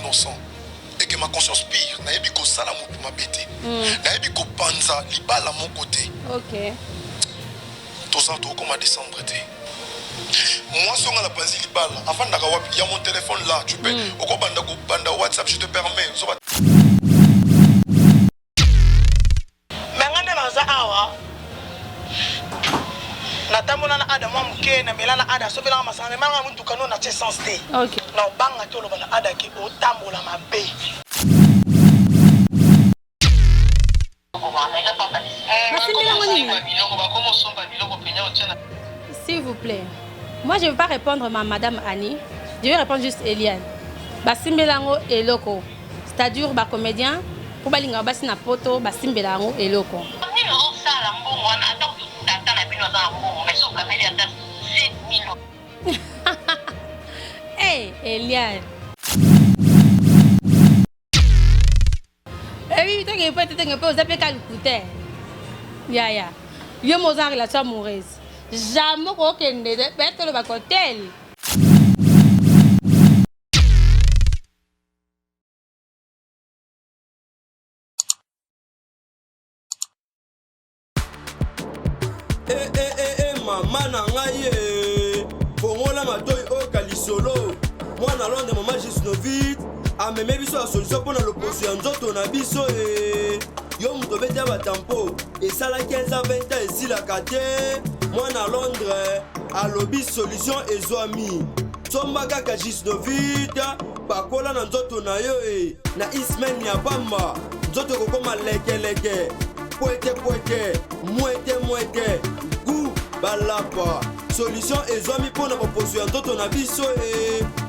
innocent et que ma conscience pire nayebi ko sala mutu mabete nayebi ko panza libala mon côté. OK. Toza to comme décembre été. Moi si on a la panzi libala avant d'aka wapi il y a mon téléphone là tu peux oko banda WhatsApp je te permets so mengane naza awa natamona na ada mwamuke na melana ada sobela masanga manga muntu kano na sens te. OK. Na banga to lo bana ada ki otambola mabe. S'il vous plaît. Moi, je ne veux pas répondre à Madame Annie. Je vais répondre juste Eliane. Basimbelango et loko. C'est-à-dire, bah, comédien, pour balinga basi na poto, basimbelango et loko. Hey, Eliane. Eh oui, tu n'as pas osé appeler Calcutta. Ya. Yo mo en relation amoureuse. Jamais aucun ne peut le bacotel. Maman na ngai fongola matoyi o kalisolo. Moi na londe maman Gisnovit ameme biso la solution pour l'opposition ya nzoto na biso yo muto bete batampo esala 15 à 20 ans esilaka te. Moi na Londres alobi solution ezwami somba kaka Gisnovit bakola na nzoto na yo na ismen ya bamba nzoto kokoma lekeleke poete mwete gu balapa solution ezwami mpona baposo ya nzoto na biso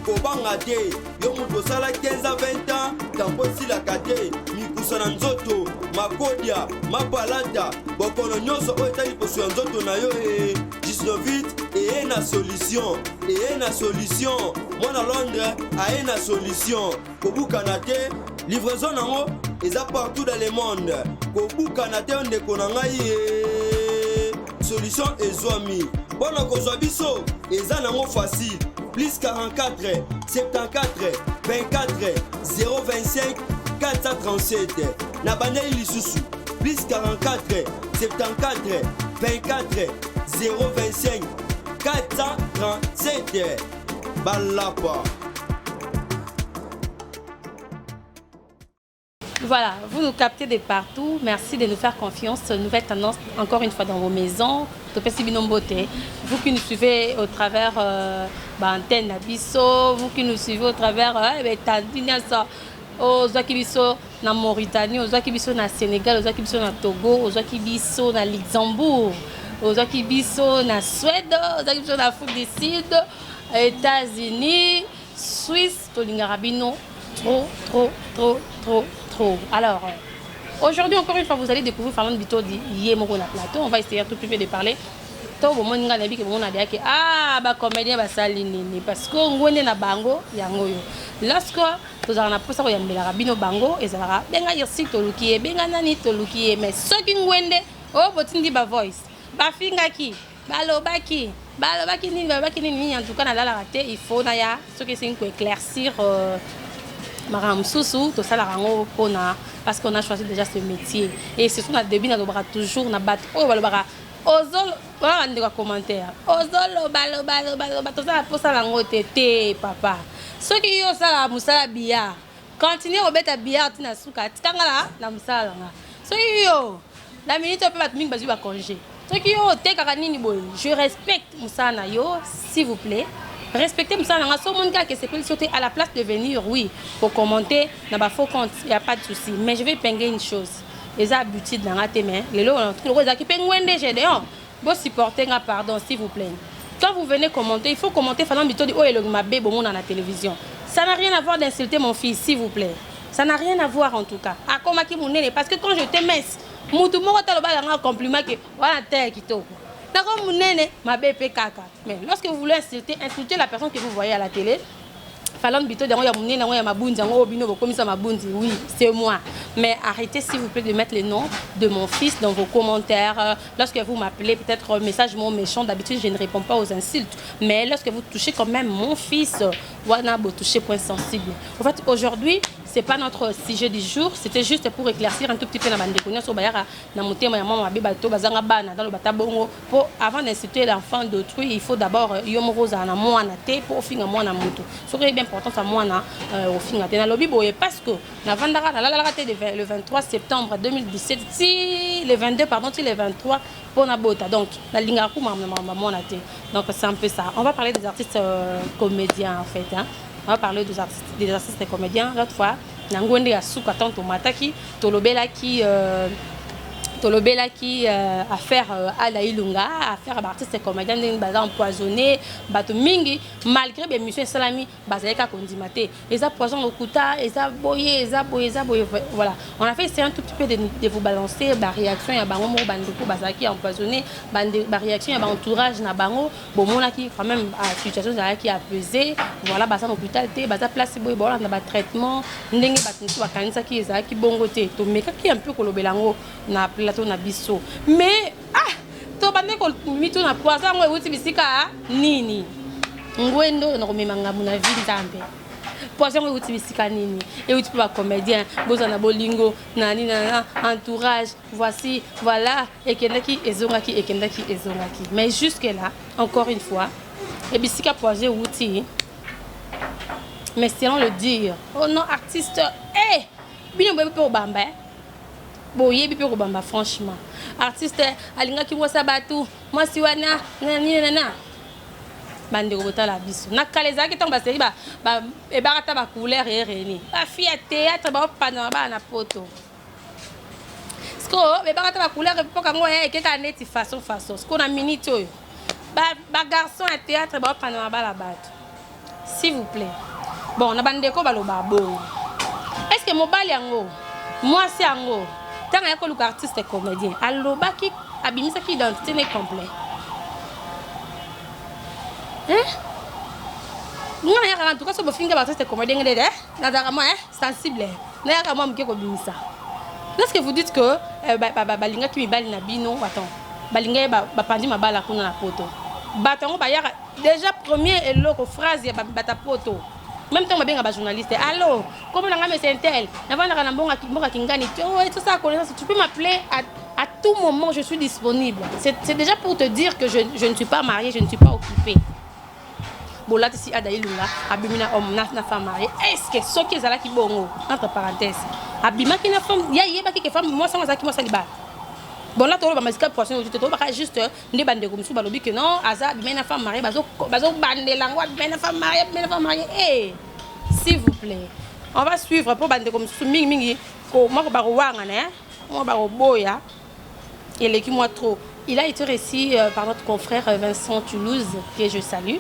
kobanga te yo mutu osala 15 à 20 ans tampo esilaka te mikusa na nzoto makodia mapalata bokono nyonso oyo etali poso ya nzoto na yo 19 eye na solution mwana Londres aye na solution kobukana te livraison nango eza partout dans le monde kobukana te ndeko na ngai solution ezwami mpona kozwa biso eza nango facile plus 44 74 24 025 437 na bandeli lisusu plus 44 74 24 025 437 balapa. Voilà, vous nous captez de partout. Merci de nous faire confiance. Nouvelle tendance, encore une fois, dans vos maisons. Vous qui nous suivez au travers Antenne Abisso, vous qui nous suivez au travers aux Akibiso na Mauritanie, aux Akibiso na Sénégal, aux Akibiso na Togo, aux Akibiso na Luxembourg, aux Akibiso na Suède, aux Akibiso na Afrique du Sud, États-Unis, Suisse, Tolingarabino. Trop. Alors, aujourd'hui, encore une fois, vous allez découvrir Fernand Bito di Yemoko na plateau. On va essayer tout de suite de parler. Tout le monde a dit que comédien parce que on est na bango yango yo. Lorsque vous avez posé ko yambela rabino bango ezala benga yirsi toluki benga nani toluki mais ceux qui ngwende oh botindi ba voice ba fingaki balobaki ni en tout cas na la raté il faut na ya ce que c'est pour éclaircir Maram Soussou, tout ça la rango parce qu'on a choisi déjà ce métier et c'est ce qu'on a début na dobra toujours na bat oh balobara ozol voilà on commentaire ozol balo tout ça pour ça rango tété papa ceux qui yo ça la musala bia continuer au beta bia tina suka tikangala na musala nga ceux qui yo la minute peut battre mingi bazu ba congé ceux qui yo te kakanini boy je respecte musana yo s'il vous plaît. Respectez ça, c'est sauter à la place de venir, oui, pour commenter, n'a pas faux compte, il n'y a pas de souci. Mais je vais pinguer une chose. Les habitudes dans la main, les lots, qui pingouent déjà, vous supportez, pardon, s'il vous plaît. Quand vous venez commenter, il faut commenter, Fernand Bito dit, oh, il m'a bé, bon, dans la télévision. Ça n'a rien à voir d'insulter mon fils, s'il vous plaît. Ça n'a rien à voir en tout cas. À comment qui mon nez, parce que quand je t'aime, tout le monde a un compliment que, voilà, terre qui t'ouvre. Mais lorsque vous voulez insulter la personne que vous voyez à la télé, Falon Bito, il y a Mabundi, oui, c'est moi. Mais arrêtez s'il vous plaît de mettre le nom de mon fils dans vos commentaires. Lorsque vous m'appelez, peut-être un message méchant, d'habitude je ne réponds pas aux insultes. Mais lorsque vous touchez quand même mon fils, voilà, vous touchez point sensible. En fait, aujourd'hui, c'est pas notre sujet du jour, c'était juste pour éclaircir un tout petit peu la bande sur Bayara, dans le batabongo. Avant d'insulter l'enfant d'autrui, il faut d'abord yom rosa na moi na te pour finir moi na moto. Ce qui est bien important, c'est moi na au finir na lobby boye parce que na vandara na la raté le 23 septembre 2017, si le 22 pardon, si le 23 pour na bota. Donc la linga ku moi na te. Donc c'est un peu ça. On va parler des artistes comédiens en fait hein. On va parler des artistes et comédiens. L'autre fois, Nangonde a sous Katanto Mataki, Tolobela qui affaire Ada Ilunga, affaire artiste et comédien d'une base empoisonnée, bateau mingi, malgré les missions salami, basaïka kondimate. Et ça poison au kuta, et ça boye, voilà. On a fait essayer un tout petit peu de vous balancer, la réaction, il y a bango mo bandeko basaki empoisonné, la réaction, il y a entourage na bango, bon mona qui quand même à situation qui a pesé, voilà, basa hôpital té, basa place boye, bon on a traitement, ndenge batinsu bakanisa qui ezaki bongo té, to meka qui un peu kolobelango na plateau na biso mais to bande ko mitu na poisa ngo uti bisika nini ngwendo na komemanga muna vie nzambe poisa ngo uti bisika nini et uti pa comédien boza na bolingo nani na entourage voici voilà ekendaki ezongaki mais jusque là encore une fois et bisika poisa uti mais selon le dire oh non artiste bino bebe po bamba boye bipe kobamba franchement artiste alinga ki wosa batu moi si wana nana bande kobotala biso na kaleza ki tomba seri ba e barata ba couleur et reni ba fille théâtre ba pana ba na poto sko be barata ba couleur po kango ke ka neti façon sko na minute oyo ba garçon à théâtre ba pana ba la batu s'il vous plaît bon na bande ko baloba bon est-ce que mobile yango moi c'est yango tant que le artiste est comédien, alors qui abimisa qui identité n'est complet. Nous on en tout cas sur le film que artiste est comédien là, dans moi sensible. Là moi me ko bimisa. Lorsque vous dites que balinga qui mi bali na bino, attends. Balinga ba pandi ma bala kuna na poto. Batango ba yaka déjà premier et l'autre phrase ya bata poto. Même temps, je suis journaliste. Allô, comment on a mis Intel? Tu peux m'appeler à tout moment, je suis disponible. C'est déjà pour te dire que je ne suis pas mariée, je ne suis pas occupée. Bon, là, ici, Ada Ilunga, Abimina, homme, na femme mariée. Est-ce que ce qui est là qui bon, entre parenthèses, Abima qui n'a femme, il y a qui femme, moi, ça, moi, ça, bon là tu vas me poisson tu te juste les bandes comme ça balobi que non aza bien femme mariée bazo bande langwa bien femme mariée s'il vous plaît on va suivre pour bande comme ça mingi ko mako ba wanga né moi ba boya et l'équipe moi trop il a été reçu par notre confrère Vincent Toulouse que je salue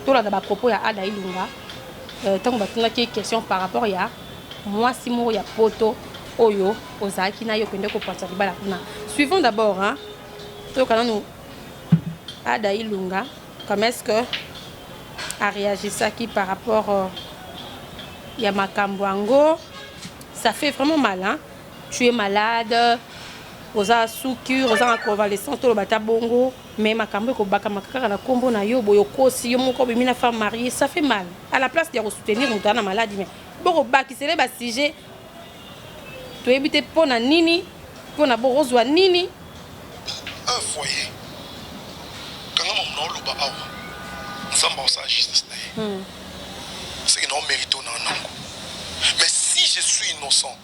tout là d'abord propos ya Ada Ilunga tant que tu as des questions par rapport ya moi si moi ya poto oyo ozaki na yo kende ko porter libala kuna suivons d'abord hein to kana nous Ada Ilunga comment est-ce que a réagi ça qui par rapport ya makambo ça fait vraiment mal hein tu es malade oza soukure oza en convalescence to bata bongo mais makambo ko baka makaka na kombo na yo boyo kosi yo moko bimina femme mariée ça fait mal à la place de soutenir mutana malade mais boko baki c'est les sujet tu habite pour na nini pour na borozwa nini un foyer quand on a loba awa nsamba on s'agisse c'est que non mérite na nango mais si je suis innocent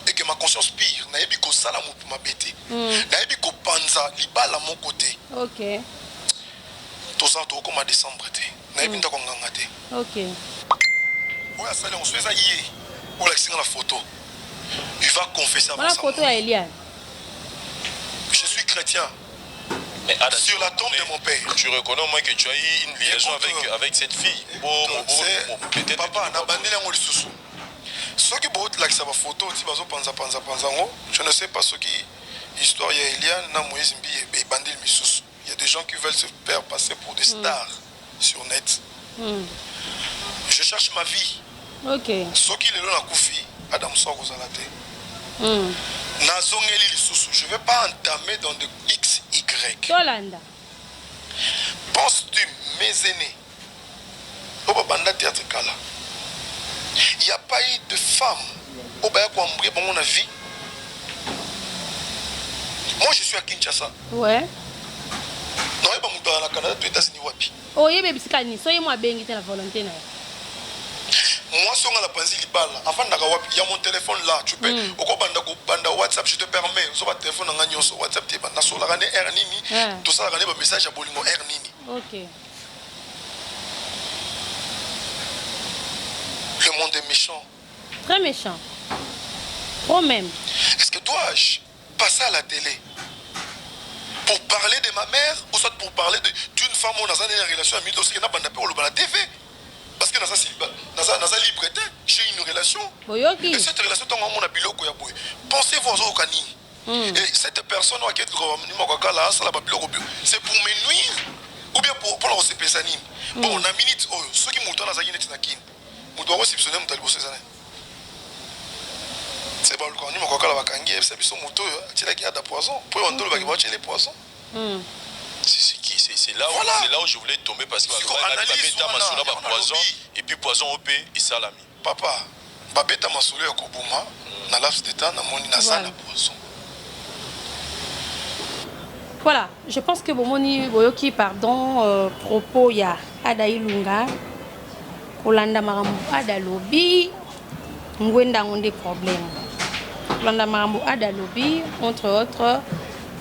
et que ma conscience pire na yebi ko sala mutu mabete na yebi ko panza libala mon côté OK to ça to comme décembre té na yebi ndako nganga té OK oya sala on se fait yé pour la photo. Il va confesser avant sa mort. Je suis chrétien. Mais Ada, sur la tombe de mon père. Tu reconnais au moins que tu as eu une liaison avec cette fille. Papa, n'a bandé la molle sous. Ceux qui botent là qui savent photo, je ne sais pas ce qui histoire il y a Eliane, na Moïse Mbi et bandil misous. Il y a des gens qui veulent se faire passer pour des stars sur net. Je cherche ma vie. Ok. Ce qui est là, Adam sort aux alatés. Nazongeli lisusu. Je ne vais pas entamer dans de X, Y. Tolanda. Penses-tu, mes aînés, au Banda Théâtre Kala, il n'y a pas eu de femme au Bayakwambré pour mon avis. Moi, je suis à Kinshasa. Ouais. Non, il n'y a pas de Canada, aux États-Unis. Oh, il y a des petits soyez moi bien la volonté. Moi, si on a la pensée, il y a mon téléphone là. Tu peux, au WhatsApp, je te permets. Sur votre téléphone, on a sur WhatsApp, tu peux sur la gane Ernini. Tout ça, on a un message à Bolingo Ernini. Ok. Le monde est méchant. Très méchant. Trop même. Est-ce que dois-je passer à la télé pour parler de ma mère ou soit pour parler d'une femme où on a une relation avec qui n'a pas de la TV? Parce que dans la liberté, j'ai une relation. Et cette relation, pensez-vous aux canines. Et cette personne qui est c'est pour me nuire ou bien pour la receper. Bon, on a minute, ceux qui montent dans la zone, on doit réceptionner mon talibou. C'est pas le cas. Nous, on a kangi, c'est son moto, il a des poisons. Pour on doit les poisons. C'est là, où je voulais tomber parce que poison et puis poison OP et salami. Papa, babeta masolo ya kobuma na laps de temps na moni na sana poison. Voilà, je pense que Bomoni Boyoki, pardon, propos ya Adailunga, Kolanda Marambu Adalobi, Ngwenda ont des problèmes. Kolanda Marambu Adalobi, entre autres,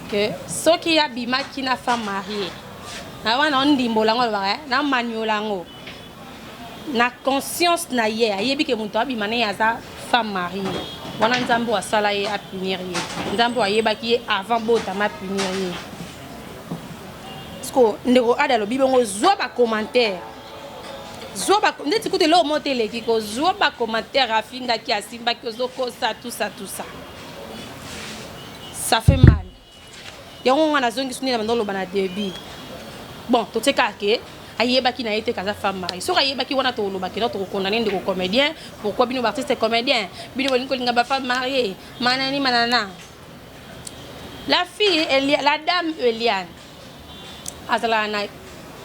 que ceux qui a bima qui n'a pas marié. Avant on dit molango na maniolango. Na conscience na ye, ayebi ke muntu abi mané yaza femme mariée. Wana nzambo asala ye a punir ye. Nzambo ayeba ki avant bota ma punir ye. Sko ndeko adalobi bongo zwa ba commentaire. Zwa ba ndeti kote lo motele ki ko zwa ba commentaire afinga ki asimba ki ozoko ça tout ça. Ça fait mal. Yango wana zongi sunila mandolo bana débit. Bon, tout c'est caqué. Ayeba qui n'a été qu'à sa femme mariée. Sur Ayeba qui wana to lo bakino to condamné de comédien. Pourquoi bino artiste comédien? Bino ko linga ba femme mariée. Manani manana. La fille la dame Eliane. Azala na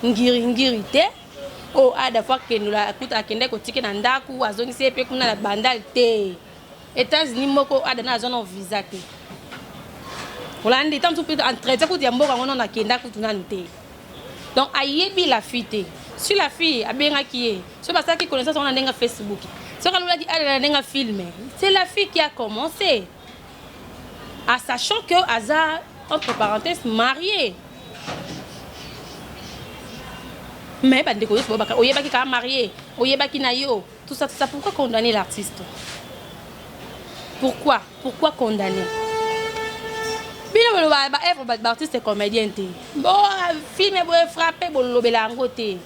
ngiri te. Oh ada fois que nous la kuta kende ko tike na ndaku azongi se pe kuna na bandal te. États-Unis moko ada na zone visa te. Holandi tant tout peut entretien ko diambo ngona na kenda ko tunani te. Donc, ayebi la fille. Si la fille a bien acquis, c'est parce qu'elle connaît ça sur Facebook. Si elle a filmé, c'est la fille qui a commencé. En sachant que Aza, entre parenthèses, mariée. Mais, Oyeba qui est marié, Oyeba qui n'a yo. Tout ça, pourquoi condamner l'artiste? Pourquoi condamner? Bino ba œuvre d'artiste comédien té. Bon film est frappé bon lobela ngoté.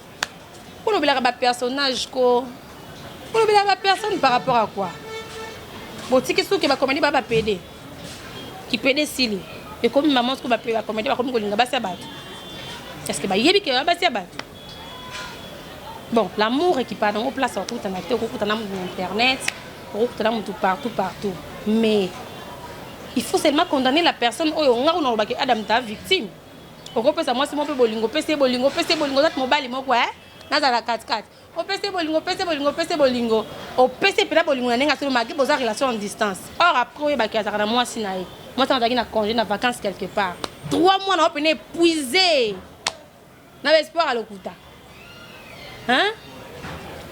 Pour lobela ba personnage ko. Pour lobela ba personne par rapport à quoi? Bon tiki sou que ba comédie ba PD. Qui PD sili. Et comme maman ko ba comédie ba comme ko linga ba sabat. Est-ce que ba yebi ke ba sabat? Bon, l'amour qui part dans place au coup na internet, au coup na partout. Mais il faut seulement condamner la personne où on a une Adam ta victime. Au groupe ça moi c'est mon peu bolingo PC bolingo ça mobile mo quoi na za la 4-4. Au PC bolingo. Au PC pela bolingo na nga sur magi boza relation en distance. Or après ba ki za moi sinaé. Moi ça na congé na vacances quelque part. 3 mois na opené épuisé. Na espoir à l'okuta. Hein?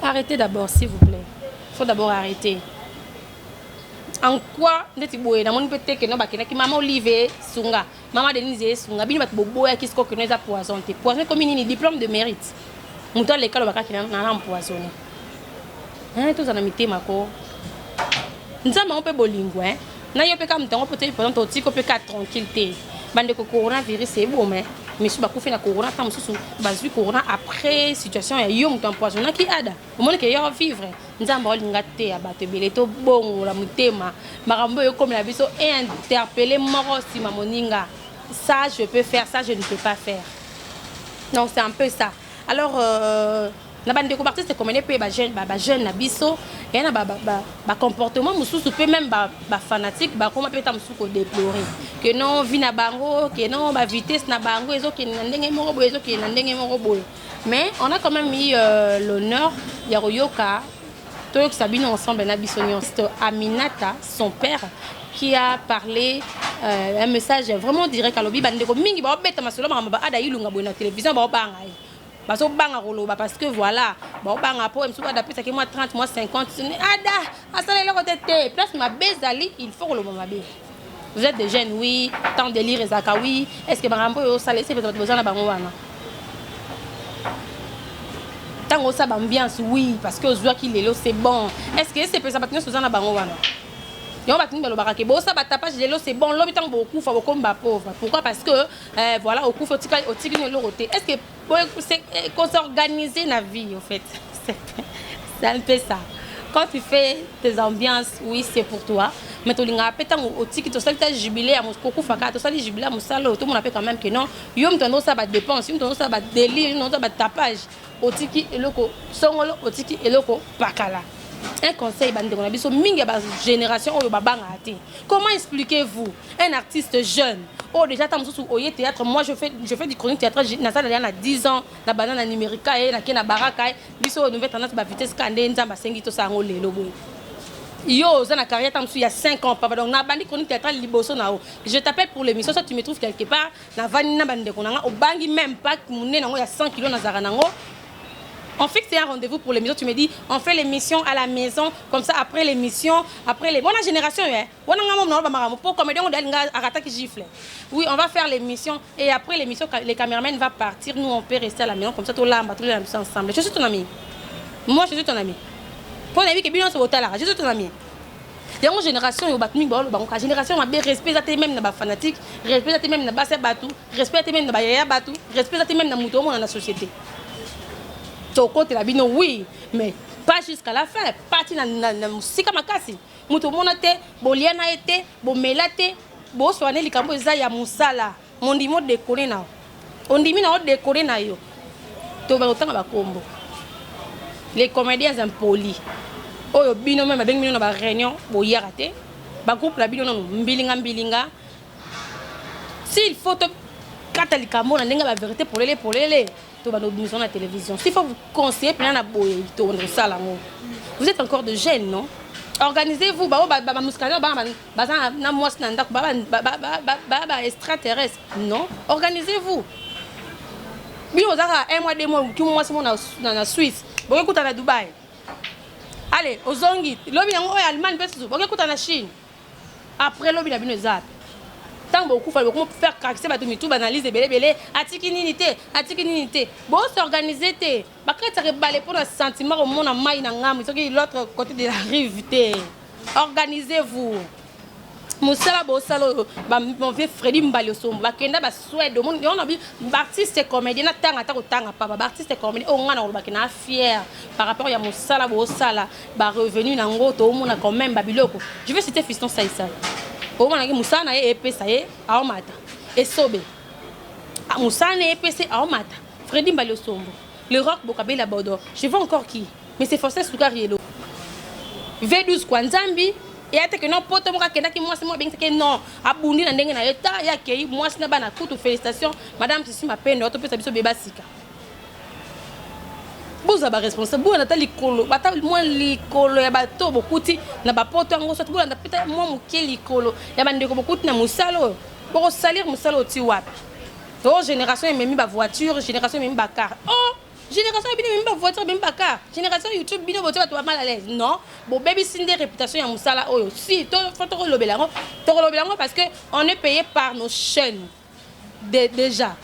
Arrêtez d'abord s'il vous plaît. Il faut d'abord arrêter. En quoi ndeti boye na moni peut-être que no bakena ki maman Olivier Sunga maman Denise Sunga bino bat boboya ki sko que no za poison te poison comme ni diplôme de mérite muto l'école bakaki na empoisonné hein tout ça na mitema ko nzama on peut bolingo hein na yo pe ka mtango peut-être pendant to tiko pe ka tranquille te bande ko coronavirus c'est bon mais monsieur bakufi na corona tam susu bazui corona après situation ya yo mto empoisonné ki ada au monde que yo vivre nzamba olinga te abato belé to bongo la mutema makambo yo comme la biso et interpeller moro sima moninga ça je peux faire ça je ne peux pas faire. Non c'est un peu ça. Alors na bande ko artiste comédien pe ba jeune na biso et na ba comportement mususu pe même ba fanatique ba comment peut mususu ko déplorer que non vi na bango que non ba vitesse na bango ezo ke na ndenge moko boyo ezo ke na ndenge moko boyo mais on a quand même mis l'honneur ya royoka toyo sabino ensemble na biso nyonso Aminata son père qui a parlé un message vraiment direct à l'obi bande ko mingi ba beta masolo ba ada ilunga boyo na télévision ba banga parce que voilà, bon, moi 30, moi 50, place ma bezali, il faut le moment. Vous êtes des jeunes, oui, tant de lire et oui. Est-ce que Barambo ça laisse peut-être besoin de Bangoana? Tant que ça ambiance, oui, parce que aux voix qu'il est là, c'est bon. Est-ce que c'est peut-être besoin de Bangoana? C'est bon, l'hôpital beaucoup, faut combat pauvre. Pourquoi? Parce que voilà, au coup faut est-ce que qu'on s'organise la vie en fait? C'est un peu ça. Quand tu fais tes ambiances, oui, c'est pour toi. Mais tu as pété au ticket, tu as jubilé à mon coco faka, tu as jubilé à mon salon, tout le monde appelle quand même que non. Yom t'en ça va dépense, yom t'en ça va délire, yom t'en ça va tapage. Au ticket et loco, songolo, au ticket et loco, pakala. Un conseil, génération, comment expliquez-vous un artiste jeune? Oh, déjà, au théâtre, moi je fais du chronique théâtre, il y a 10 ans, la banane numérique, la baraka, il nouvelle tendance, la vitesse, yo, ça na carrière, il y a 5 ans, papa. Donc, na bandi chronique théâtre, je t'appelle pour l'émission, soit tu me trouves quelque part, na vanina bande konanga, au bangi même pas, il y a 100 kilos, na zaranango. On fixe un rendez-vous pour l'émission, tu me dis, on fait l'émission à la maison, comme ça, après l'émission, après les... Bonne génération, hein. Oui, on va faire l'émission, et après l'émission, les caméramans vont partir, nous, on peut rester à la maison, comme ça, tout là, on va trouver la mission ensemble. Je suis ton ami. Moi, je suis ton ami. Pour les amis qui viennent sur l'hôtel, je suis ton ami. Il y a une génération, la génération a bien respect même dans les fanatiques, respect même dans les bateaux, respect même dans les bateaux, respect même dans la société. Côté la bino oui mais pas jusqu'à la fin parti na musika makasi muto mona te boliana été bo melate bo soane likambo eza ya musala mondimo décorer na ondimi na décorer na yo to ba otanga ba kombo les comédiens impolis oyo bino même avec bino na ba réunion bo yarate ba groupe la bino non mbilinga s'il faut te kata likambo na ndenga ba vérité pour les tout nos émissions à la télévision. S'il faut vous conseiller, vous êtes encore de jeunes, non? Organisez-vous, extraterrestre, non? Organisez-vous. Un mois, 2 mois, tout le monde dans la Suisse, vous écoutez à Dubaï. Allez, aux Zongi, l'objet en Allemagne, vous écoutez en Chine. Après, l'objet a zap. Tant beaucoup faut faire craquer ba tout analyse belé atikinité bon s'organiser té ba ka rebalé pour un sentiment au monde en maille na ngam so l'autre côté de la rive té organisez-vous musala bo salo ba mon vieux Freddy Mbali Osombo ba kenda ba Suède monde on a bi artiste comédien na tanga ta ko tanga papa ba artiste comédien o ngana ba kena fier par rapport ya musala bo sala ba revenu na ngoto o mona quand même ba biloko je vais citer Fiston Saïssa. Musana et EPC à Omata. Et Sobe. Musana et EPC à Omata. Freddy Mbali Osombo. Le rock Bokabe la Bordeaux. Je vois encore qui. Mais c'est forcé sous Cariello. V12 Kwanzambi. Et à que non, pote moi qui moi c'est moi bien que non. Abundi na ndenge na eta ya kei moi c'est na bana kutu félicitations madame c'est ma peine auto peut sabiso bebasika. Vous avez responsable vous natali kolo bata moi likolo ya bato bokuti na bapoto ngo so tubula ndapita moi muke likolo ya bandeko bokuti na musalo pour salir musalo ti wapi to génération même ba voiture génération même ba car oh génération même ba voiture même ba car génération YouTube bino boto bato mal à l'aise non bon baby sinde réputation ya musala oyo si to faut lobelango parce que on est payé par nos chaînes déjà.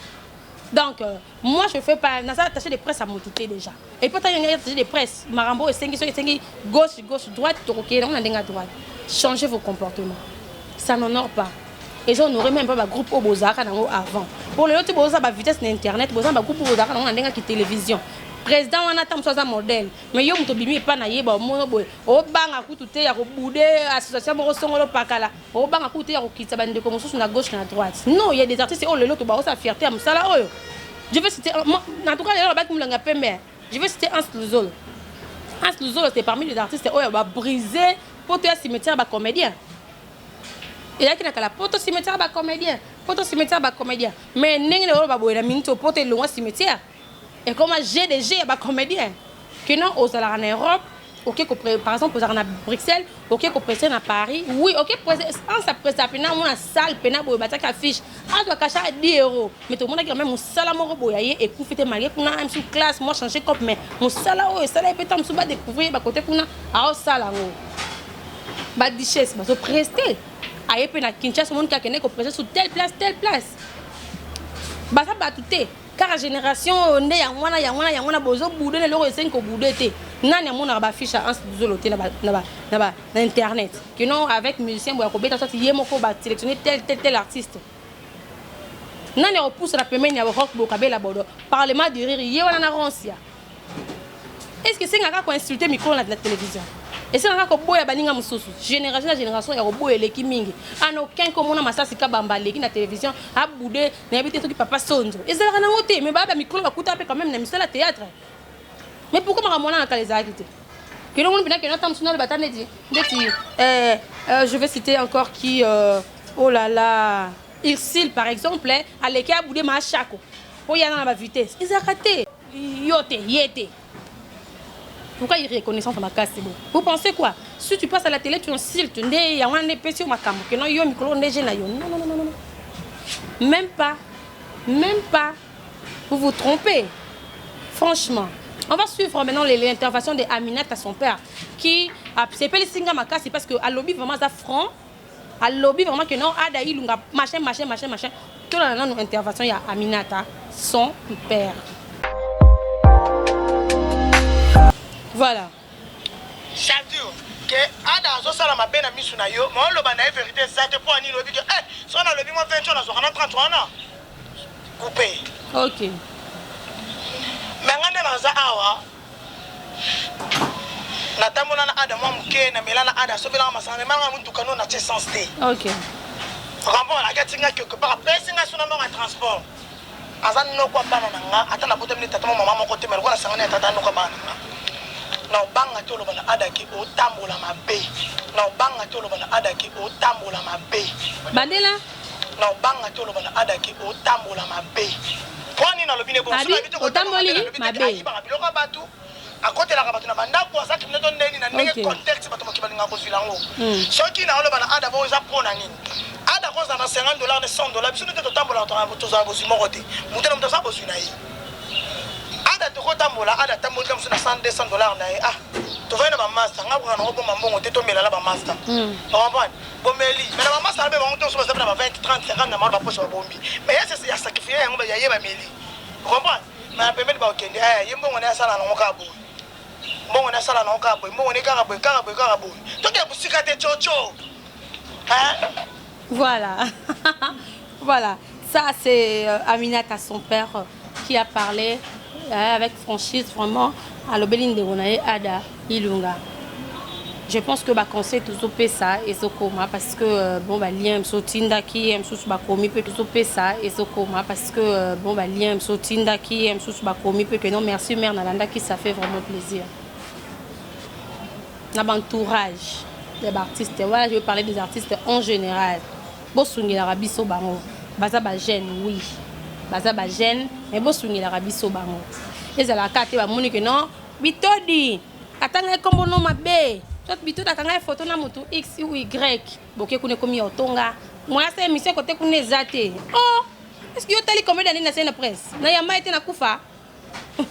Donc, moi je fais pas. N'a pas attaché de presse à mon touté déjà. Et pourtant, il y a attaché de presse. Marambo et Sengi, gauche, droite, ok, on a des droite. Changez vos comportements. Ça n'honore pas. Et j'en aurais même pas un groupe au Bozaka avant. Pour les autres, Bozaka, la vitesse d'internet, Bozaka, un groupe au Bozaka, on a des télévision. Président, on attend ça modèle. Mais yo, on bimi pas naïe, bon, moi, bon, au bang à coup tout est, à boudé, association, bon, son le pakala. Au bang à coup tout est, à quitter sa bande de commencer sur la gauche et la droite. Non, il y a des artistes, oh, le lot, au barreau, sa fierté, à Moussala, oh. Je veux citer, en tout cas, il y a un bac, nous l'avons payé, Je vais citer Hans Luzolo. Hans Luzolo, c'est parmi les artistes qui ont brisé pour le cimetière des comédiens. Il y a qui n'a pour le cimetière des comédiens. Pour le cimetière des comédiens. Mais il y a des gens pour le cimetière. Et comme GDG, des comédiens. Qui n'ont aux en Europe. Ok, par exemple, à Bruxelles, ok, qu'on présente à Paris, oui, ok, en sa présence, on a salle, pena boy, batak affiche, on doit cacher à 10 €. Mais tout le monde a dit même mon salaire mon boy, et qu'on fait malgré qu'on a un sous classe, moi changer comme mais mon salaire, salaire peut être sous découvrir, bah côté qu'on a, ah salaire, bah duchesse, bah se prester, aïe pena Kinshasa, mon cas qu'on présente sur telle place, bah ça bah tout est. Car la génération on est yangwana bozo boudé le loro esenko boudé té nani amona ba fiche en zolo té na internet que non avec musicien boya ko beta sorti yemoko ba sélectionner tel artiste nani repousse la pemeni ya rock bokabela bodo parlement de rire yé wana na ronsia. Est-ce que c'est ngaka ko insulter micro na la télévision et c'est ngaka ko boya baninga mususu génération ya ko boya leki mingi ana aucun comme on a masasi ka bamba leki na télévision a boudé na habité to ki papa sonzo et ça na ngoté mais baba micro ba kuta quand même na misala théâtre mais pourquoi ma mona na kaleza akité que non on bina que notre national batane dit je vais citer encore qui oh là là Irsil par exemple à leki a boudé ma chako pour y aller dans la vitesse ils a raté yété. Pourquoi il reconnaît ça dans ma casse? Vous pensez quoi? Si tu passes à la télé, tu insultes, il y a un épée sur ma caméra, que non, il y a un micro, non. Même pas. Vous vous trompez. Franchement. On va suivre maintenant l'intervention de Aminata à son père, qui a pas les signes à ma casse, parce qu'à lobby vraiment ça franc, à lobby vraiment que non, Adaï, Lunga, machin. Tout dans notre intervention, il y a Aminata, son père. Voilà. C'est-à-dire que Ada Zosala m'a bien mis sur Nayo, mais on l'a la vérité, ça te prend ni lobby que, si on a lobby, moi 20 ans, on a 33 ans. Coupé. Ok. Mais on a dans Awa. Natamona Ada, moi, Mouké, Namelana Ada, sauf que là, on a un tout canon, on a sens T. Ok. Ramon, la gâte, quelque part, personne n'a son nom en transport. Azan no kwa bana nanga, ata na bote minute tata maman côté mais voilà sangane tata no kwa bana. Na banga tolo bana adaki o tambola mabe. Na banga tolo bana adaki o tambola mabe. Bandela? Na banga tolo bana adaki o tambola mabe. Kwani na lobine bon so na o tamboli mabe. Biloko batu. A côté la rabatu na banda ko sa kimneto ndeni na ndenge contexte batu mokibalinga ko zilango. Soki na olo bana ada bo za pona nini. Ada ko za na $50 na $100 biso nte to tambola to za bozi mokoti. Mutela mutasa bozi na yi. Ada to ko tambola ada tambola comme na $100 na yi. Ah, to vena ba master ngabwa na ko mambongo te to mela ba master. Comprendre? Bomeli, mais la master be ba ngoto so ba 20 30 50 na ba poche ba bombi. Mais ya sacrifier yango ba ya ba meli. Comprendre? Mais permet ba okende yembongo na sala na ngokabo. Mbongo na sala na ngokabo, mbongo ne karabo. To ke busika te chocho. Hein? Voilà. Voilà. Ça, c'est Aminata, son père, qui a parlé avec franchise, vraiment, à l'obéline de Ronae Ada Ilunga. Je pense que le conseil tout ça et ce coma parce que bon bah lien sotinda qui aime sous ba komi peut tout ça et ce coma parce que bon bah lien sotinda qui aime sous ba komi peut que non merci mère Nalanda qui ça fait vraiment plaisir. L'entourage des artistes, voilà je vais parler des artistes en général. Bosungi l'Arabie Sobango, baza ba jeune oui, baza ba jeune mais bosungi l'Arabie Sobango. Et ça la carte ba moni que non bitodi atanga kombo no mabe. Toi bitodi atanga photo na mutu X ou Y. Boke kune komi otonga. Moi ça émission côté kune zate. Oh, est-ce que yo tali combien d'années na scène presse? Na yama été na kufa.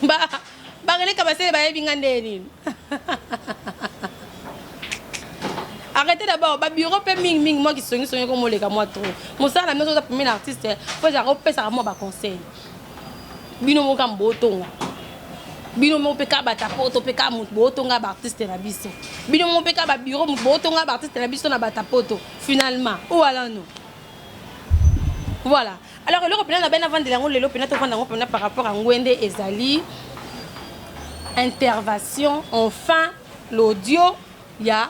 Ba rene kabasele ba yebinga ndeni. Arrêtez d'abord, le bureau peut ming moi qui suis comme les gars moi trop. Mon ça la maison de premier artiste, faut que je ça moi ba conseil. Bino mo kam botonga. Bino mo pe ka bata poto pe ka mut botonga ba artiste na biso. Bino mo pe ka ba bureau mut botonga ba artiste na biso na bata poto finalement. Ou alors non. Voilà. Alors l'Européen na ben avant de l'ango l'Européen to vendre ngopena par rapport à Ngwende Ezali. Intervention enfin l'audio il y a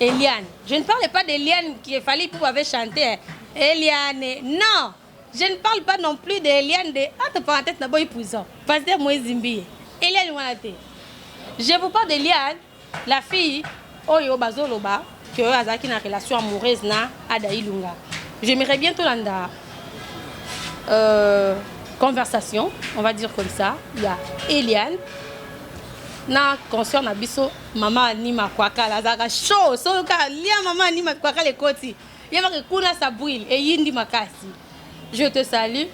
Eliane. Je ne parle pas d'Eliane qui est fallu pour avoir chanté. Eliane. Non. Je ne parle pas non plus d'Eliane de entre parenthèses na boy pouzo. Pasteur Moïse Zimbi. Eliane Wanate. Je vous parle d'Eliane, la fille, Oyo Bazoloba, que Azaki na relation amoureuse na Ada Ilunga. J'aimerais bientôt l'anda conversation, on va dire comme ça. Il y a Eliane. Na conscience na biso maman anima kwakala zaka show so ka lia maman anima kwakala ekoti yeba ke kuna sa brûle et yindi makasi. Je te salue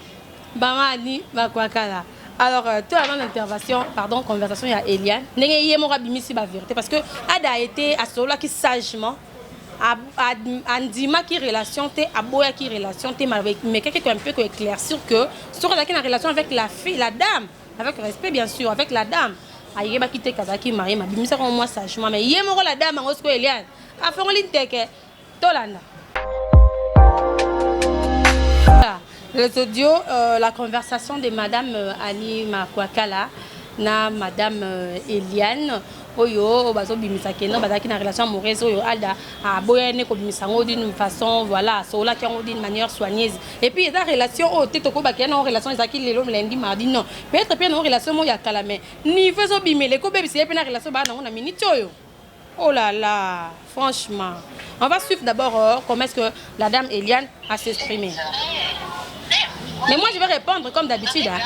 maman anima kwakala. Alors tout avant l'intervention conversation il y a Eliane ndenge yemo rabimisi ba vérité parce que Ada a été à cela qui sagement andima qui relation te aboya qui relation te mais quelqu'un un peu ko éclaircir que sur la relation avec la fille la dame avec respect bien sûr avec la dame. Aïe ba kité kazaki marié ma bimisa comme moi sagement mais yé moko la dame en osko Eliane a fait ngoli teke tolanda les audios la conversation de madame Annie Makwakala na madame Eliane oyo bazo bimisa kena bazaki na relation amoureuse oyo Ada a boyane ko bimisa ngo d'une façon voilà sola qui ont d'une manière soigneuse et puis la relation au tetoko ba kena relation ezaki lelo lundi mardi non peut-être bien une relation mo ya kala mais niveau zo bimele ko bebisi pe na relation ba na minute oyo oh là là franchement on va suivre d'abord comment est-ce que la dame Eliane a s'exprimer mais moi je vais répondre comme d'habitude hein.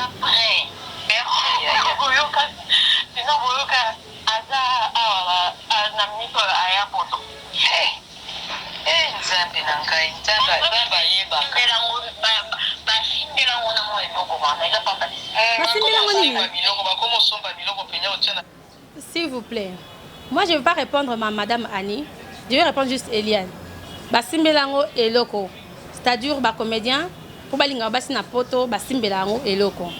S'il vous plaît, moi je ne vais pas répondre à madame Annie, je vais répondre juste Eliane. Basimbelango et loko, c'est-à-dire ba comédien pour balinga basi na poto basimbelango et loko.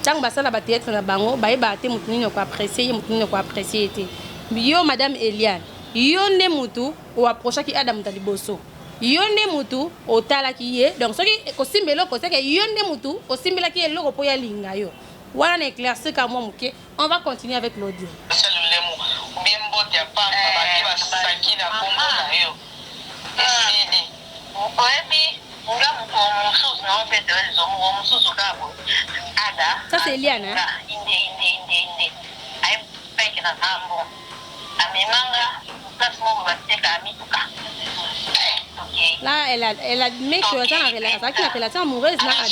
Tant basala ba théâtre na bango ba yeba te mutuni ko apprécier mutuni ko apprécier te. Yo madame Eliane, yo ne mutu o approcha ki Adam taliboso. Yo ne mutu o tala ki ye donc soki ko simbelo ko seke yo ne mutu o simbela ki eloko po ya linga yo. Voilà na éclaircir ka moi muke. On va continuer avec l'audio. Ça c'est Eliane hein? Là elle admet que ça la relation amoureuse là Ada.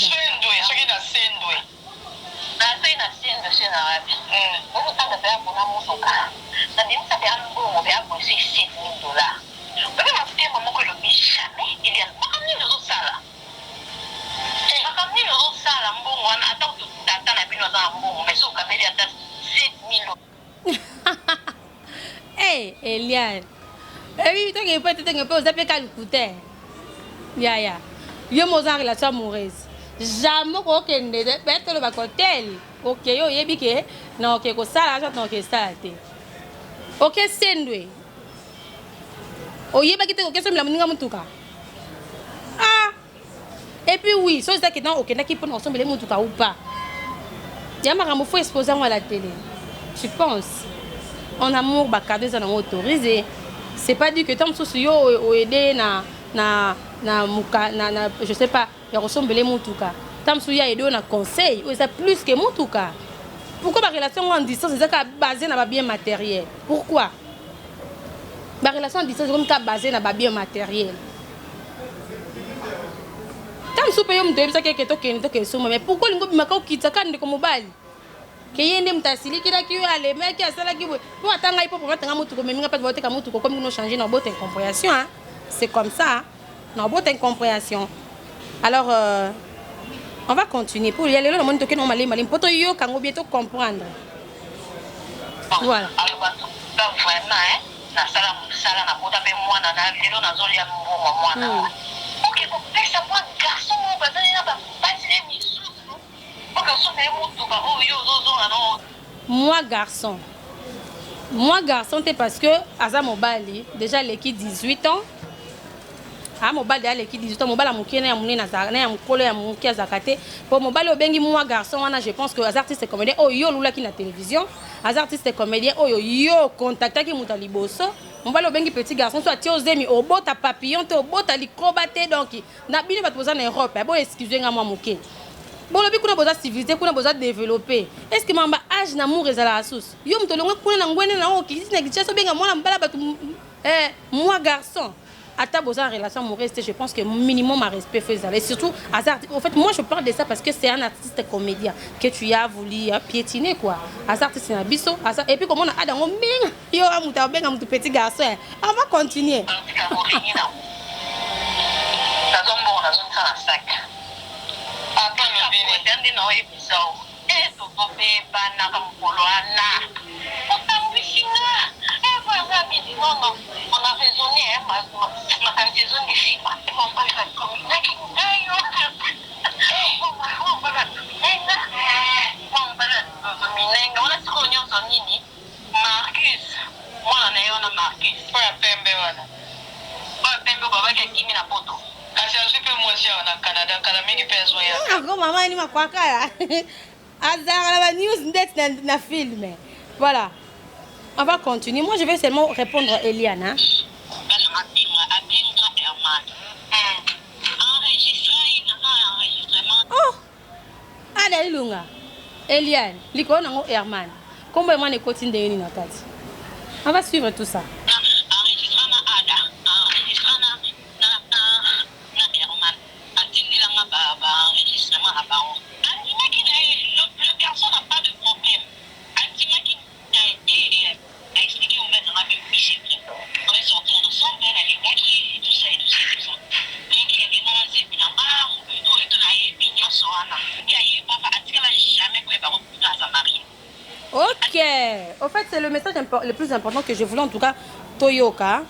Hey Eliane. Eh oui, tu n'as pas osé faire le couteau. Ya. Yo mo en relation amoureuse. Jamais ko kende de peut-être le bakotel. OK yo yebike na OK ko sala non que ça té. OK sendwe. Oye ba kite ko question la muninga mutuka. Ah. Et puis oui, so ça que dans OK na qui peut ensemble les mutuka ou pas. Yama ka mo faut exposer à la télé. Je pense. En amour ba cadeau ça non autorisé. C'est pas dit que tant sous yo aider na je sais pas ya ressemble les mutuka. Tant sous ya aider na conseil, c'est plus que mutuka. Pourquoi ma relation en distance c'est ça basé na bien matériel? Pourquoi? Ma relation en distance comme ça basé na bien matériel. Tant sous paye mto ça que to somo mais pourquoi lingo bimaka okitaka ndeko mobali? Que yende mtasili kila kiyo ale mec qui asala ki po atanga ipo pour matanga mutuko mais minga pas voter ka mutuko comme nous changer na botte incompréhension hein. C'est comme ça. Na botte incompréhension. Alors on va continuer pour y aller le monde toke no malé malé poto yo kango bientôt comprendre. Voilà. Vraiment hein. Na sala na bota pe mwana na lelo na zoli ya mwana. OK, pour ça pour garçon ba na ba passer misu. Moi garçon c'est parce que Aza Mobali déjà l'équipe 18 ans. Ah Mobali a l'équipe 18 ans Mobali a mukena ya munena za na ya mukolo ya mukia zakate pour Mobali obengi moi garçon wana je pense que les artistes comédiens oh yo lula ki na télévision les artistes comédiens oh yo contacta ki muta liboso Mobali obengi petit garçon soit tiozemi obota papillon te obota likrobate donc na bino bat poza na Europe bon excusez moi muke Bon, le but qu'on a besoin de civilité, qu'on a besoin de développer. Est-ce que mamba âge d'amour est à la source? Yo me tolongo qu'on a ngwene na o qui n'est que ça bien moi mbala batu moi garçon. À ta besoin de relation amoureuse, je pense que minimum à respect faisable. Et surtout, en fait, moi je parle de ça parce que c'est un artiste comédien que tu as voulu piétiner quoi. Artiste c'est un bisso. Et puis comme on a dans mon yo amuta ben amuta petit garçon. On va continuer. On a raisonné, ma saison des filles. Marcus, moi on a Marcus. Pas pembe wana. Pas pembe baba qui kimi na poto. Kasi je suis moi cher na Canada, kana mingi peso ya. Ah, maman ni makwaka ya. Azar la news net na film. Voilà. On va continuer. Moi, je vais seulement répondre à Eliane. Oh! Ada ilunga. Eliane, liko nango Herman. Comment moi ne continue de venir dans on va suivre tout ça. Ok, au fait c'est le message le plus important que je voulais en tout cas Toyoka.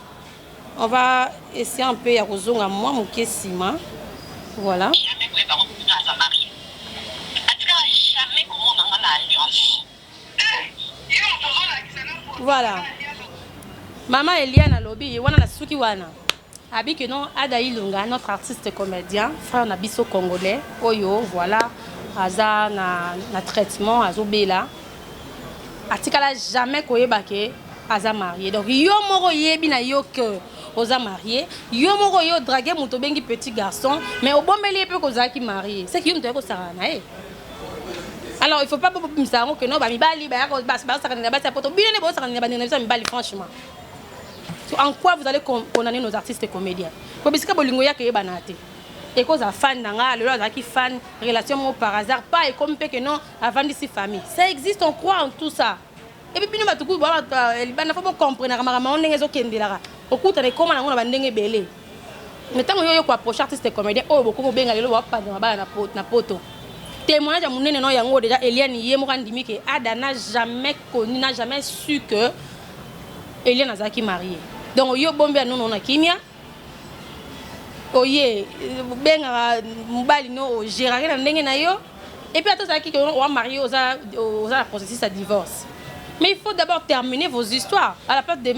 On va essayer un peu à Rozonga moi mon Kessima. Voilà. Voilà. Maman Eliane Alobi, wana na suki wana. Abi que non Ada Ilunga, notre artiste comédien, frère Nabiso congolais. Oyo, voilà. Aza na traitement azobela. Atikala jamais koyeba ke aza marié. Donc yo moko yebi na yo que oza marié. Yo moko yo draguer muto bengi petit garçon, mais au bombeli pe koza ki marié. C'est qui mto ko sarana eh. Alors il faut pas me savoir que non ba mi bali ba ko ba sarana ba sa poto. Bien ne ba sarana ba ne mi bali franchement. En quoi vous allez condamner nos artistes comédiens? Ko bisika bolingo ya ke yeba na te. Et cause à fan nanga le là qui fan relation par hasard pas et comme que non avant d'ici famille ça existe on croit en tout ça et puis nous batuku ba bana faut comprendre ramama on ndenge zo kendela okuta ne koma na ngona bandenge belé mais tant yo ko approcher artiste comédien oh beaucoup benga lelo wa pas na poto témoignage munene non yango déjà Eliane yemo kandimi ke Ada n'a jamais connu n'a jamais su que Eliane azaki marié donc yo bombe non on a kimia oye benga mobali no gérer na ndenge na yo et puis attends ça qui on marié aux la processus à divorce mais il faut d'abord terminer vos histoires à la place de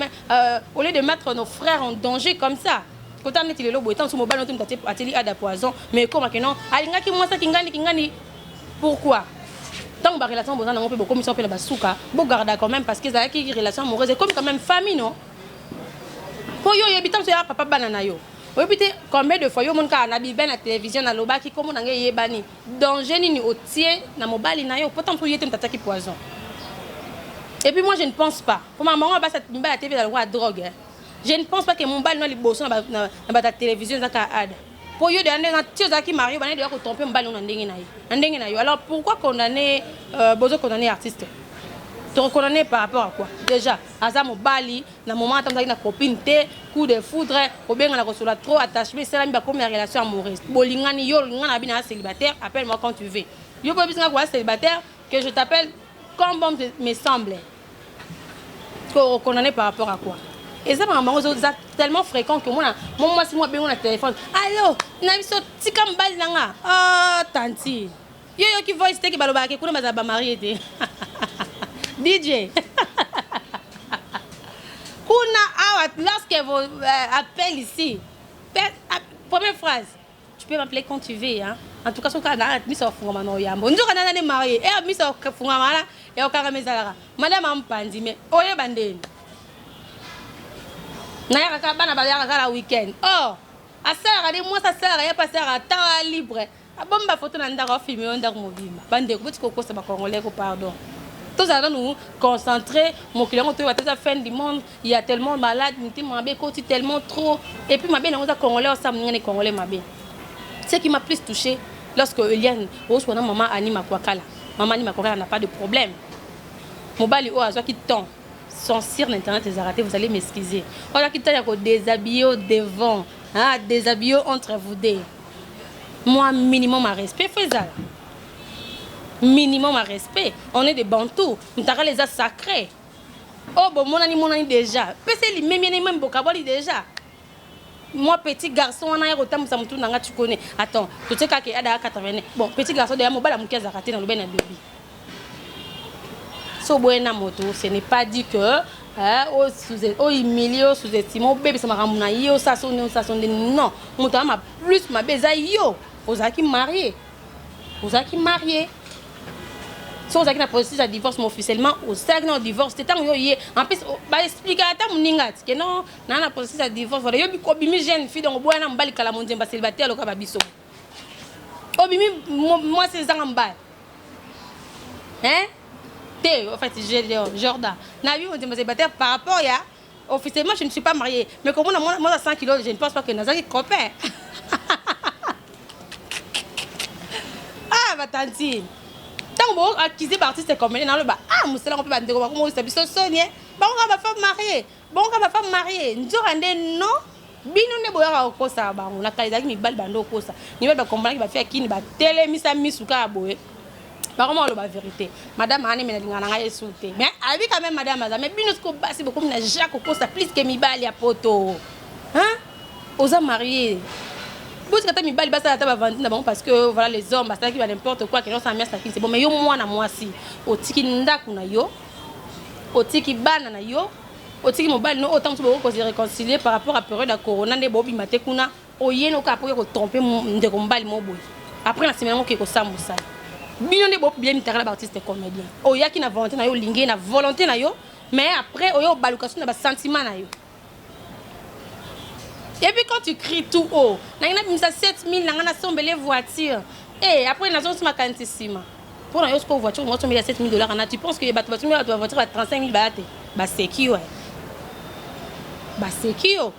au lieu de mettre nos frères en danger comme ça quand on est le boitant sur mobile on t'a ateli Ada poison mais comment que non alinga ki moi ça kingani pourquoi tant ba relation besoin on peut beaucoup commission pe la basuka bo garder quand même parce que ça qui relation amoureuse c'est comme quand même famille non pour yo habitant sur papa banana yo. Oui, puis combien de fois yo mon ka na bibe na télévision na loba ki comme na ngai yebani danger ni otie na mobali na yo pourtant pour yete mtata ki poison. Et puis moi je ne pense pas pour maman on va cette mbala TV dans la drogue. Je ne pense pas que mon bal no liboso na ta télévision za ka Ada. Pour yo de ande na tio za ki mari ba ne de ko tromper mbali na ndenge na yo. Ndenge na yo. Alors pourquoi condamner bozo condamner artiste? Te reconnaître par rapport à quoi? Déjà, Aza Mobali, dans le moment où tu as une copine, coup de foudre, ou bien on a trop attaché, c'est la première relation amoureuse. Bolingani, yo, on célibataire, appelle-moi quand tu veux. Yo, pas besoin de célibataire, que je t'appelle comme bon me semble. Tu reconnaître par rapport à quoi? Et ça, c'est tellement fréquent que moi, si moi, on a téléphone. Allô, on a vu ce petit cambal là. Oh, tanti. Yo, qui voit ce qui va le baquer, qu'on va marier. DJ. Lorsque vous appelez ici, première phrase, tu peux m'appeler quand tu veux. Hein? En tout cas, si tu as mis sur Fungama, nous sommes mariés. Et mis sur Fungama, et au Karamezala. Madame Ampandi, mais oye bandé. Naya Kabana Bayaka la week-end. Oh, à ça, regardez-moi, ça sert à rien passer à temps libre. Bomba photo na ndako filmer on ndako mobimba. Bande ko ko ça ba congolais ko pardon. Tous allons nous concentrer. Mon client on à la fin du monde, il y a tellement malade, tellement trop et puis ma bien on a congolais on s'amène les congolais ma bien. Ce qui m'a plus touché lorsque Eliane reçoit maman Anima Kwakala. Maman Anima Kwakala n'a pas de problème. Mon bali au azwa qui tombe. Son sire d'internet est raté, vous allez m'excuser. On a quitté à déshabiller devant, hein, déshabiller entre vous deux. Moi, minimum à respect, faisal. Minimum à respect. On est des bantous. Nous avons les as sacrés. Oh, bon, mon ami déjà. Peut-être même vocabulaire déjà. Moi, petit garçon, on a un retard, tu connais. Attends, tu sais qu'il y a 80. Bon, petit garçon, derrière mon bal, mon cœur a raté dans le bain de bébé. Ce n'est pas dit que au humilié, au sous-estimé, au bébé, ça m'a ramené, au sassoné, au sassoné. Non, mon temps m'a plus ma baiser yo. Aux qui mariés. Aux qui mariés. Si vous avez la procédure de divorce officiellement, au sein de divorce, c'est tant que en plus, bah expliquer à ta moningat que non, dans la procédure de divorce, voilà, yo biko bimi jeune fille donc bois na mbali kala mondial ba célibataire le ka biso. Obimi moi c'est ça en bas. Hein? En fait, Jordan. N'a vu, on dit célibataire par rapport à. Officiellement, je ne suis pas mariée. Mais comme moi, à 100 kilos, je ne pense pas que Nazari est copain. Ah, ma tantine. Tant que vous acquisez artiste comme elle, ah, monsieur, on peut pas dire comment vous êtes Sonia. Bon, on va faire marier. Bon, on va faire marier. Nous avons non. Bino ne boya ko sa ba on a kaizaki mi bal bando ko sa. Ni ba comprendre ki ba faire kini ba télé misa misuka boye. Par contre, la vérité. Madame Anne m'a insulté. Mais avec quand même Madame Aza, mais Binosco Bassi, beaucoup de Jacques au ça plus que mi bali à poto. Hein? Aux hommes mariés. Vous savez que mi bali basa la table d'abord parce que voilà les hommes, basta qui va n'importe quoi, qui n'ont sa mère ça c'est bon. Mais yo moi na moi si. Au tiki ndaku na yo, au tiki bana na yo, au tiki mobile no autant que vous se réconcilier par rapport à période de corona ne bobi mate kuna. Oyeno ka pour tromper de combali mo boy. Après la semaine qui ko samusa. Bino ne bop bien mitara artiste comédien. Oya qui na volonté na yo lingé na volonté na yo, mais après oyo balukation na ba sentiment na yo. Et puis quand tu cries tout haut, na ngana bimisa 7000 na ngana sombele voiture. Et après na zone ma kantissima. Pour na yo ce voiture moi sombele $7,000 na tu penses que ba voiture va 35,000 balate. Ba c'est qui ouais. Ba c'est qui yo.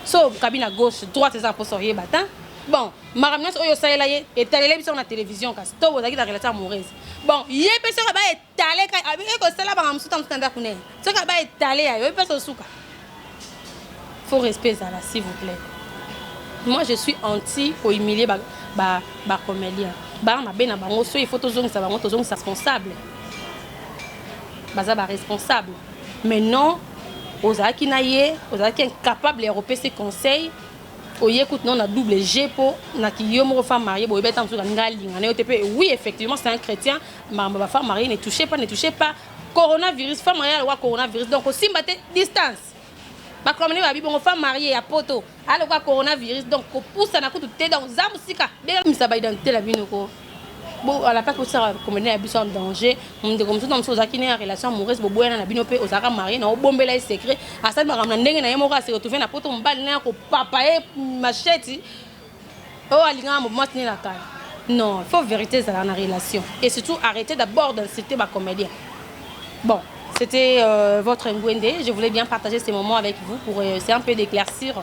So cabine à gauche, droite c'est ça pour sortir batan. Bon, Maramnas Oyo Saïla est allé sur la télévision car c'est tout vous avez la relation amoureuse. Bon, il est personne qui va être allé avec que cela va me soutenir standard connaît. Ce qui va être allé il est personne souka. Faut respecter ça là s'il vous plaît. Moi je suis anti pour humilier ba comédien. Ba na bena bango so il faut toujours ça bango toujours responsable. Baza ba responsable. Mais non, aux qui naïe, aux qui incapable de repérer ses conseils. Écoute, non, on a double G pour une femme mariée. Oui, effectivement, c'est un chrétien. Ma femme mariée, ne touchez pas. Coronavirus, femme mariée, le coronavirus. Donc, aussi, distance. Ma commune, ma femme mariée à poto. Alors, coronavirus. Donc, pour ça, on a tout dans Zamusika. Déjà, ça va identifier la vie. Bon, à la place où ça communauté est en danger, on dit comme ça dans ce qui est en relation amoureuse, bobo na bino pe osaka marié na bombe la secret, à ça ma ndenge na yemoka se retrouver na poto mbali na ko papa et machette. Oh alinga mo matni la kala. Non, il faut vérité ça dans la relation et surtout arrêter d'abord d'insulter ma comédien. Bon, c'était votre Ngwende, je voulais bien partager ces moments avec vous pour essayer un peu d'éclaircir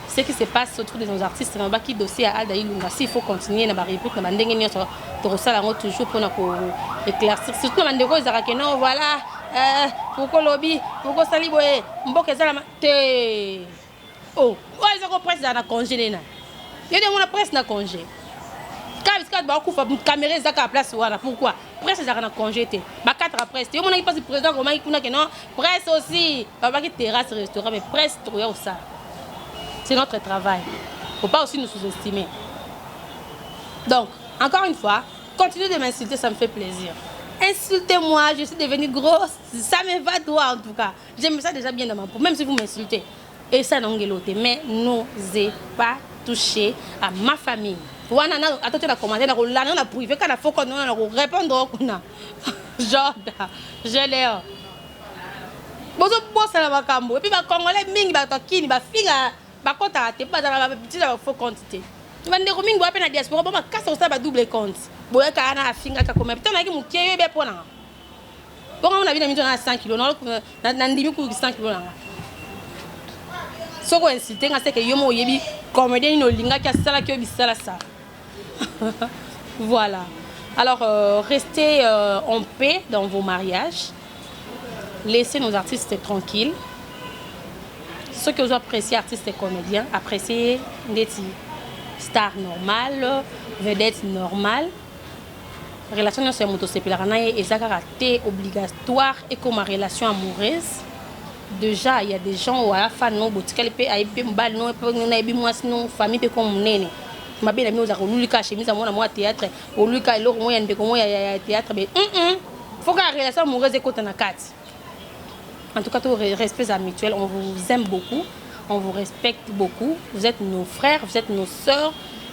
ce qui se passe autour de nos artistes dans le dossier à Aldaï Lunga. S'il faut continuer dans la réplique, dans la ndenge toujours pour éclaircir. Surtout dans la ndenge non voilà, pourquoi lobby, pourquoi saliboé, mboke zala te. Oh, ils ont presse dans la congé là. Il y a des presse dans congé. Quand ba ku fa caméra za ka place voilà pourquoi presse za na congé te. Ba 4 presse. Yo mona qui passe président comment il kuna que non, presse aussi. Ba qui terrasse restaurant mais presse trop ya ça. C'est notre travail. Il ne faut pas aussi nous sous-estimer. Donc, encore une fois, continuez de m'insulter, ça me fait plaisir. Insultez-moi, je suis devenue grosse, ça me va droit en tout cas. J'aime ça déjà bien dans ma peau, même si vous m'insultez. Et ça, non, mais n'osez pas toucher à ma famille. Attendez la commande, on a privé, quand il faut qu'on répondre. Jordan, je l'ai. Bozo bossa na makambo et puis ba congolais mingi ba tokini ba finga ba kota te pas dans la petite faux quantité Vande roaming boa pe na diaspora ba kasa o sa ba double compte. Boya ka na afinga ka comme putain na ki mukie yo be pona. Bon on a vu na mi na 100 kg na ndimi ku 100 kg na. Soko inciter nga c'est que yo mo yebi comédien no linga ki asala ki obisala ça. Voilà. Alors restez en paix dans vos mariages. Laissez nos artistes tranquilles. Ceux qui ont apprécié artistes et comédiens, appréciez des stars normales, vedettes normales. Relation sur motosépillarana et zakaraté obligatoire et comme relation amoureuse. Déjà, il y a des gens où à la fin non botikali pe aipe mbal non pe na ebi mwasi non famille pe comme nene. Ma belle amie oza kolulika chemise amona moi théâtre, olulika eloko moi ya ndeko moi ya théâtre mais faut que la relation amoureuse écoute na kati. En tout cas, tout respect mutuel, on vous aime beaucoup, on vous respecte beaucoup. Vous êtes nos frères, vous êtes nos sœurs,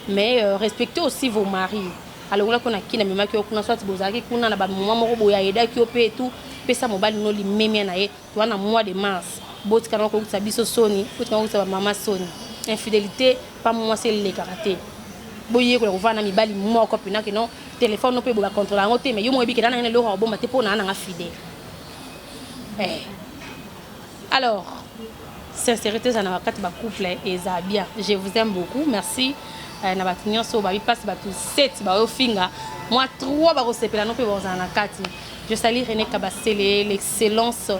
mais respectez aussi vos maris. Alors là, on a qui n'a même pas qu'on a soit bozaki, qu'on a la maman moro boya eda qui opé et tout, pe ça mobile no li meme na ye, tu vois na mois de mars. Bot kana ko sa biso Sony, bot kana ko sa maman Sony. Infidélité, pas moi c'est les karaté. Boye ko va na mibali mo ko pina que non, téléphone no pe bo contrôler ngote mais yo mo bi ke na na le ro bo mate po na na fidèle. Alors, sincérité, ça n'a pas couple et ça bien. Je vous aime beaucoup. Merci. Moi, trois je salue René Kabassele, l'excellence,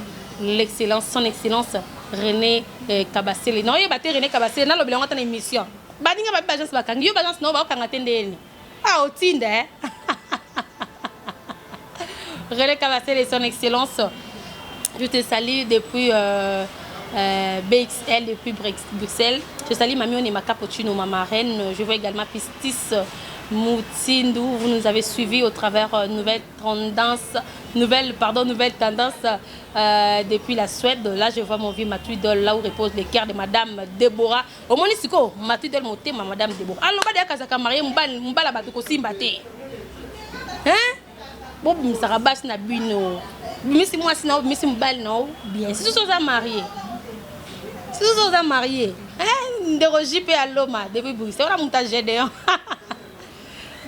son excellence René Kabassele. Non, il y a René Kabassele dans l'obligation de l'émission. Badinga ba bagence ba kangi yo bagence no ba kanga tendeni. Ah, au tinde. René Kabassele, son excellence. Je te salue depuis BXL, depuis Bruxelles. Je salue Mamie ma Cappuccino, ma marraine. Je vois également Pistis Moutindou. Vous nous avez suivis au travers nouvelle tendance depuis la Suède. Là, je vois mon vieux Mathieu Idol, là où repose le cœur de Madame Déborah. Au Monisiko, Mathieu Idol monté, ma Madame Déborah. Alors, on va dire que ça a marié, Mbala Batoko Simbate. Hein? Bon, ça rabasse na buino. Misi moi sinon misi mbal non bien. Si tous sont mariés. Si tous sont mariés. Hein, de Rogipe à Loma depuis Bruxelles. On a monté Gédéon.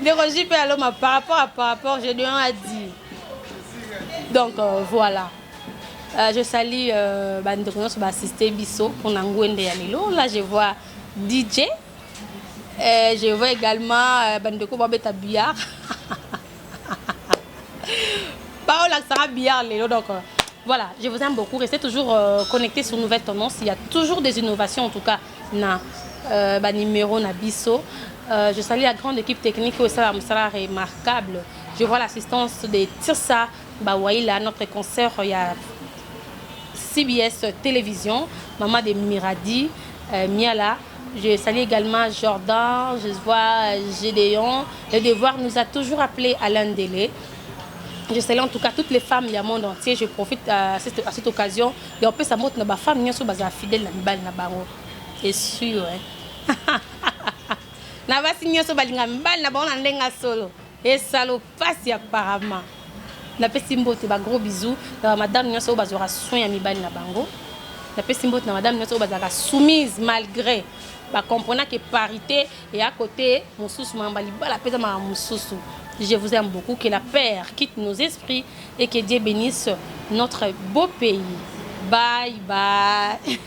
De Rogipe à Loma par rapport Gédéon a dit. Donc voilà. Je salue bande de assister Bisso pour Nangwende Yalilo. Là je vois DJ. Je vois également bande de Babeta Billard. Paola Sarah Billard, donc voilà, je vous aime beaucoup. Restez toujours connectés sur Nouvelles Tendances. Il y a toujours des innovations, en tout cas, na numéro Nabiso. Je salue la grande équipe technique au salaire remarquable. Je vois l'assistance de Tirsa Bawaïla, notre concert. Il y a CBS Télévision, Maman de Miradi, Miala. Je salue également Jordan, je vois Gédéon. Le Devoir nous a toujours appelé Alain Délé. Je salue en tout cas toutes les femmes du monde entier. Je profite à cette occasion. Et on peut savoir que les femmes sont fidèles à la bango. C'est sûr. Na va signer sur balinga mbal na bon ndenga solo. Et salo passe apparemment. Na pe simbote ba gros bisous. Na madame nyoso bazora soin ya mibali na bango. Na pe simbote na madame nyoso bazaka soumise malgré ba comprenant que parité et à côté mususu mambali bala pesa ma mususu. Je vous aime beaucoup, que la paix quitte nos esprits et que Dieu bénisse notre beau pays. Bye bye.